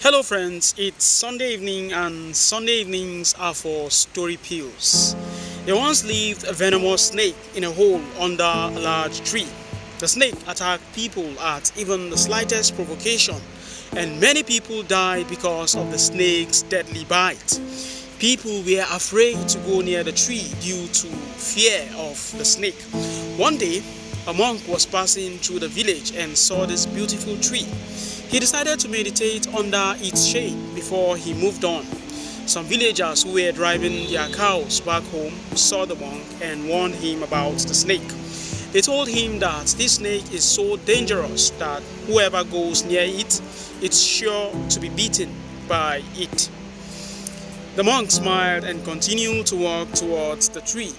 Hello friends, it's Sunday evening and Sunday evenings are for story pills. There once lived a venomous snake in a hole under a large tree. The snake attacked people at even the slightest provocation, and many people died because of the snake's deadly bite. People were afraid to go near the tree due to fear of the snake. One day, a monk was passing through the village and saw this beautiful tree. He decided to meditate under its shade before he moved on. Some villagers who were driving their cows back home saw the monk and warned him about the snake. They told him that this snake is so dangerous that whoever goes near it is sure to be bitten by it. The monk smiled and continued to walk towards the tree.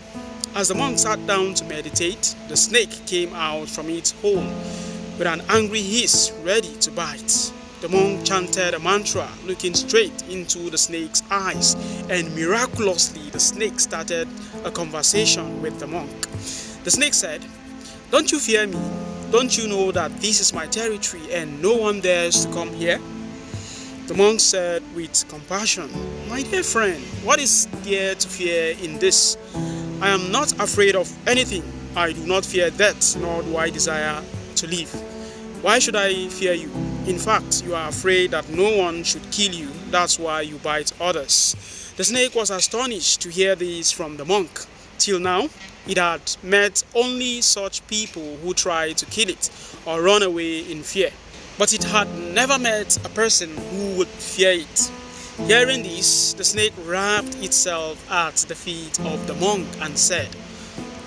As the monk sat down to meditate, the snake came out from its hole with an angry hiss ready to bite. The monk chanted a mantra looking straight into the snake's eyes, and miraculously the snake started a conversation with the monk. The snake said, "Don't you fear me? Don't you know that this is my territory and no one dares to come here?" The monk said with compassion, "My dear friend, what is there to fear in this? I am not afraid of anything. I do not fear death, nor do I desire to live. Why should I fear you? In fact, you are afraid that no one should kill you. That's why you bite others." The snake was astonished to hear this from the monk. Till now, it had met only such people who tried to kill it or run away in fear. But it had never met a person who would fear it. Hearing this, the snake wrapped itself at the feet of the monk and said,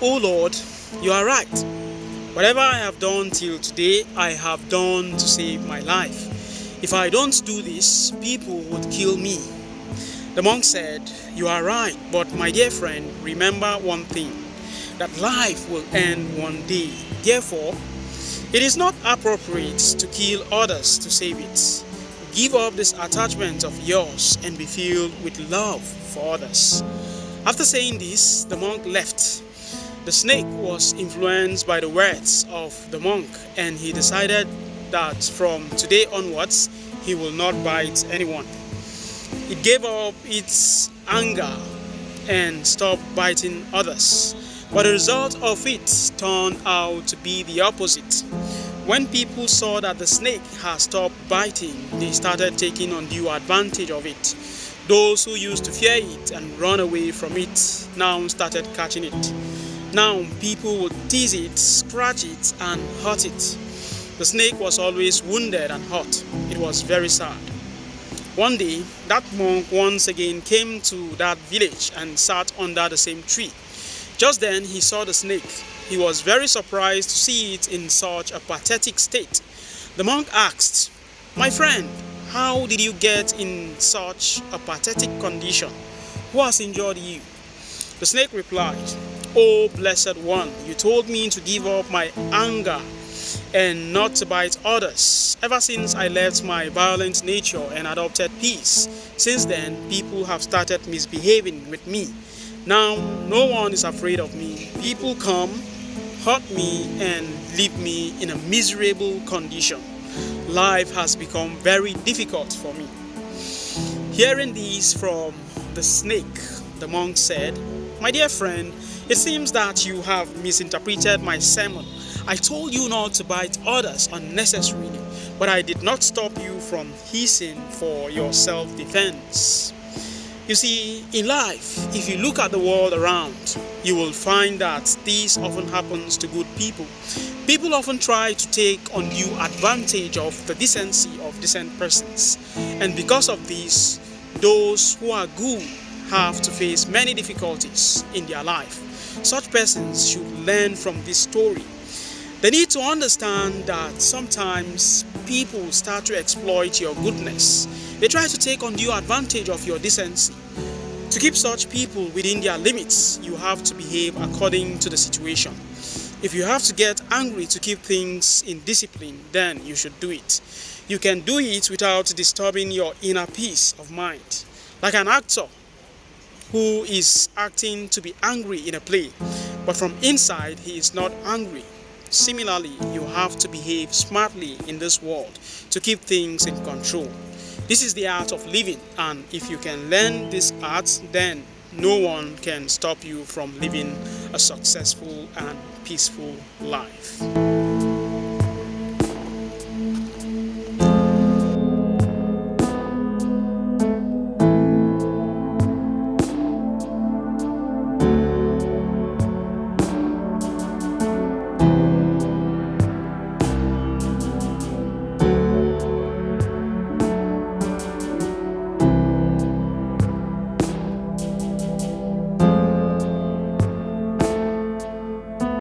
"O Lord, you are right. Whatever I have done till today, I have done to save my life. If I don't do this, people would kill me." The monk said, "You are right, but my dear friend, remember one thing, that life will end one day. Therefore, it is not appropriate to kill others to save it. Give up this attachment of yours and be filled with love for others." After saying this, the monk left. The snake was influenced by the words of the monk, and he decided that from today onwards he will not bite anyone. It gave up its anger and stopped biting others. But the result of it turned out to be the opposite. When people saw that the snake had stopped biting, they started taking undue advantage of it. Those who used to fear it and run away from it now started catching it. Now people would tease it, scratch it, and hurt it. The snake was always wounded and hurt. It was very sad. One day, that monk once again came to that village and sat under the same tree. Just then he saw the snake. He was very surprised to see it in such a pathetic state. The monk asked, "My friend, how did you get in such a pathetic condition? Who has injured you?" The snake replied, "Oh, blessed one, you told me to give up my anger and not to bite others. Ever since I left my violent nature and adopted peace, since then people have started misbehaving with me. Now no one is afraid of me. People come, hurt me, and leave me in a miserable condition. Life has become very difficult for me." Hearing this from the snake, the monk said, "My dear friend, it seems that you have misinterpreted my sermon. I told you not to bite others unnecessarily, but I did not stop you from hissing for your self-defense." You see, in life, if you look at the world around, you will find that this often happens to good people. People often try to take undue advantage of the decency of decent persons. And because of this, those who are good have to face many difficulties in their life. Such persons should learn from this story. They need to understand that sometimes people start to exploit your goodness. They try to take undue advantage of your decency. To keep such people within their limits, you have to behave according to the situation. If you have to get angry to keep things in discipline, then you should do it. You can do it without disturbing your inner peace of mind. Like an actor who is acting to be angry in a play, but from inside he is not angry. Similarly, you have to behave smartly in this world to keep things in control. This is the art of living, and if you can learn this art, then no one can stop you from living a successful and peaceful life.